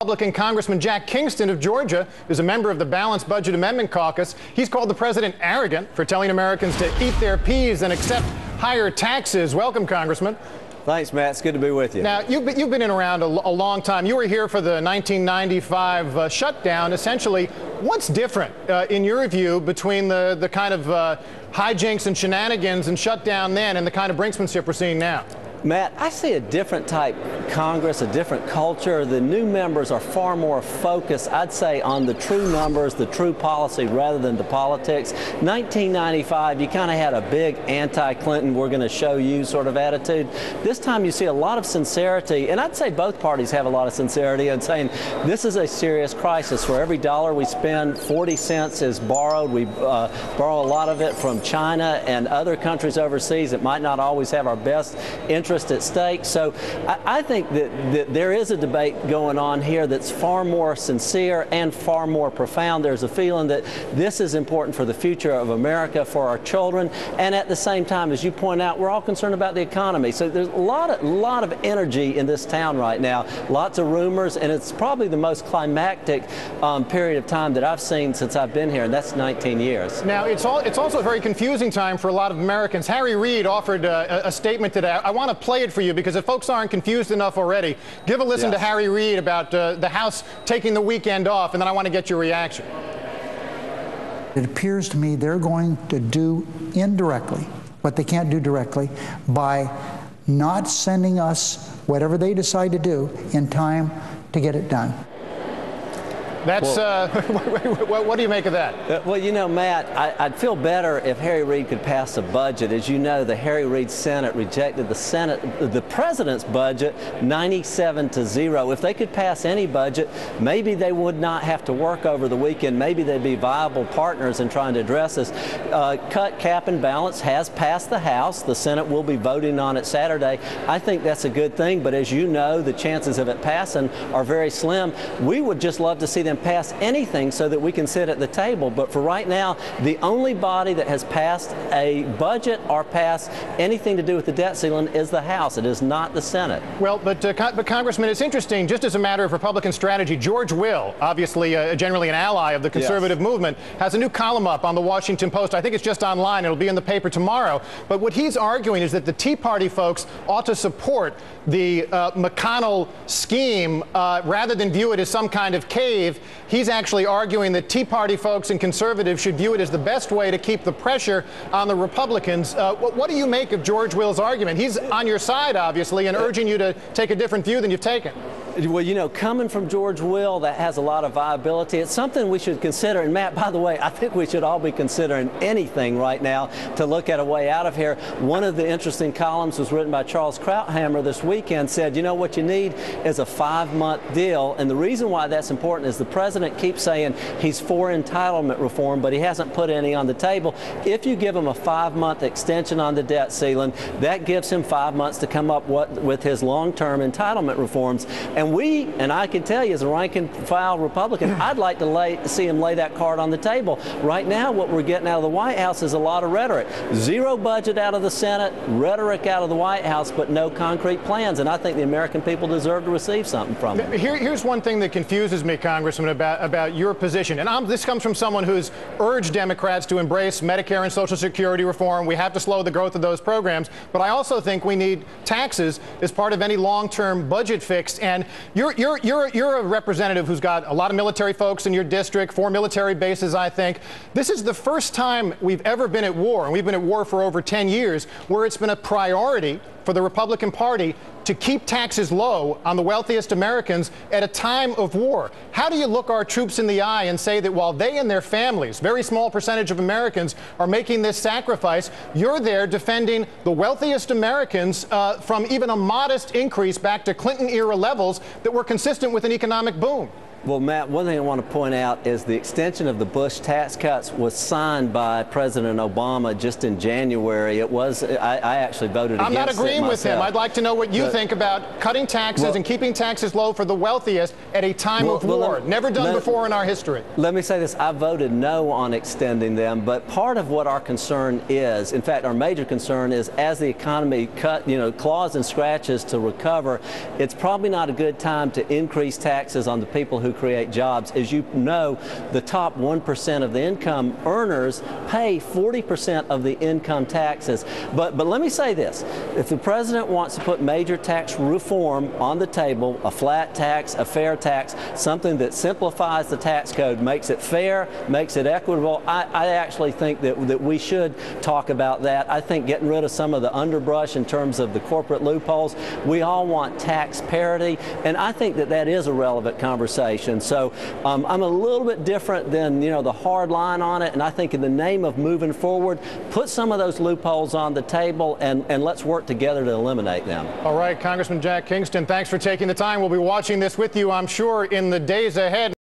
Republican Congressman Jack Kingston of Georgia is a member of the Balanced Budget Amendment Caucus. He's called the president arrogant for telling Americans to eat their peas and accept higher taxes. Welcome, Congressman. Thanks, Matt. It's good to be with you. Now, you've been in around a long time. You were here for the 1995 shutdown. Essentially, what's different, in your view, between the kind of hijinks and shenanigans and shutdown then and the kind of brinksmanship we're seeing now? Matt, I see a different type Congress, a different culture. The new members are far more focused, I'd say, on the true numbers, the true policy, rather than the politics. 1995, you kind of had a big anti-Clinton, we're going to show you sort of attitude. This time you see a lot of sincerity, and I'd say both parties have a lot of sincerity in saying this is a serious crisis. For every dollar we spend, 40 cents is borrowed. We borrow a lot of it from China and other countries overseas that might not always have our best interest at stake. So I think that there is a debate going on here that's far more sincere and far more profound. There's a feeling that this is important for the future of America, for our children, and at the same time, as you point out, we're all concerned about the economy. So there's a lot of energy in this town right now, lots of rumors, and it's probably the most climactic period of time that I've seen since I've been here, and that's 19 years. Now, it's also a very confusing time for a lot of Americans. Harry Reid offered a statement today. I want to play it for you because if folks aren't confused enough already, give a listen to Harry Reid about the House taking the weekend off, and then I want to get your reaction. It appears to me they're going to do indirectly what they can't do directly by not sending us whatever they decide to do in time to get it done. That's, what do you make of that? Well, you know, Matt, I'd feel better if Harry Reid could pass a budget. As you know, the Harry Reid Senate rejected the president's budget 97-0. If they could pass any budget, maybe they would not have to work over the weekend. Maybe they'd be viable partners in trying to address this. Cut, cap, and balance has passed the House. The Senate will be voting on it Saturday. I think that's a good thing, but as you know, the chances of it passing are very slim. We would just love to see them pass anything so that we can sit at the table. But for right now, the only body that has passed a budget or passed anything to do with the debt ceiling is the House. It is not the Senate. Well, but Congressman, it's interesting, just as a matter of Republican strategy, George Will, obviously generally an ally of the conservative movement, has a new column up on the Washington Post. I think it's just online. It'll be in the paper tomorrow. But what he's arguing is that the Tea Party folks ought to support the McConnell scheme rather than view it as some kind of cave. He's actually arguing that Tea Party folks and conservatives should view it as the best way to keep the pressure on the Republicans. What do you make of George Will's argument? He's on your side, obviously, and urging you to take a different view than you've taken. Well, you know, coming from George Will, that has a lot of viability. It's something we should consider. And, Matt, by the way, I think we should all be considering anything right now to look at a way out of here. One of the interesting columns was written by Charles Krauthammer this weekend, said, you know, what you need is a 5-month deal. And the reason why that's important is the president keeps saying he's for entitlement reform, but he hasn't put any on the table. If you give him a 5-month extension on the debt ceiling, that gives him 5 months to come up with his long-term entitlement reforms. And I can tell you, as a rank-and-file Republican, I'd like to see him lay that card on the table. Right now, what we're getting out of the White House is a lot of rhetoric. Zero budget out of the Senate, rhetoric out of the White House, but no concrete plans. And I think the American people deserve to receive something from it. Here's one thing that confuses me, Congressman, about your position. And this comes from someone who's urged Democrats to embrace Medicare and Social Security reform. We have to slow the growth of those programs. But I also think we need taxes as part of any long-term budget fix. And you're a representative who's got a lot of military folks in your district, 4 military bases, I think. This is the first time we've ever been at war, and we've been at war for over 10 years, where it's been a priority for the Republican Party to keep taxes low on the wealthiest Americans at a time of war. How do you look our troops in the eye and say that while they and their families, very small percentage of Americans, are making this sacrifice, you're there defending the wealthiest Americans from even a modest increase back to Clinton-era levels that were consistent with an economic boom? Well, Matt, one thing I want to point out is the extension of the Bush tax cuts was signed by President Obama just in January. It was, I actually voted against it myself. I'm not agreeing with him. I'd like to know what you think about cutting taxes and keeping taxes low for the wealthiest at a time of war. Never done before in our history. Let me say this. I voted no on extending them, but part of what our concern is, in fact, our major concern is as the economy claws and scratches to recover, it's probably not a good time to increase taxes on the people who create jobs. As you know, the top 1% of the income earners pay 40% of the income taxes. But let me say this. If the president wants to put major tax reform on the table, a flat tax, a fair tax, something that simplifies the tax code, makes it fair, makes it equitable, I actually think that we should talk about that. I think getting rid of some of the underbrush in terms of the corporate loopholes. We all want tax parity, and I think that that is a relevant conversation. So I'm a little bit different than the hard line on it, and I think in the name of moving forward, put some of those loopholes on the table and let's work together to eliminate them. All right, Congressman Jack Kingston, thanks for taking the time. We'll be watching this with you, I'm sure, in the days ahead.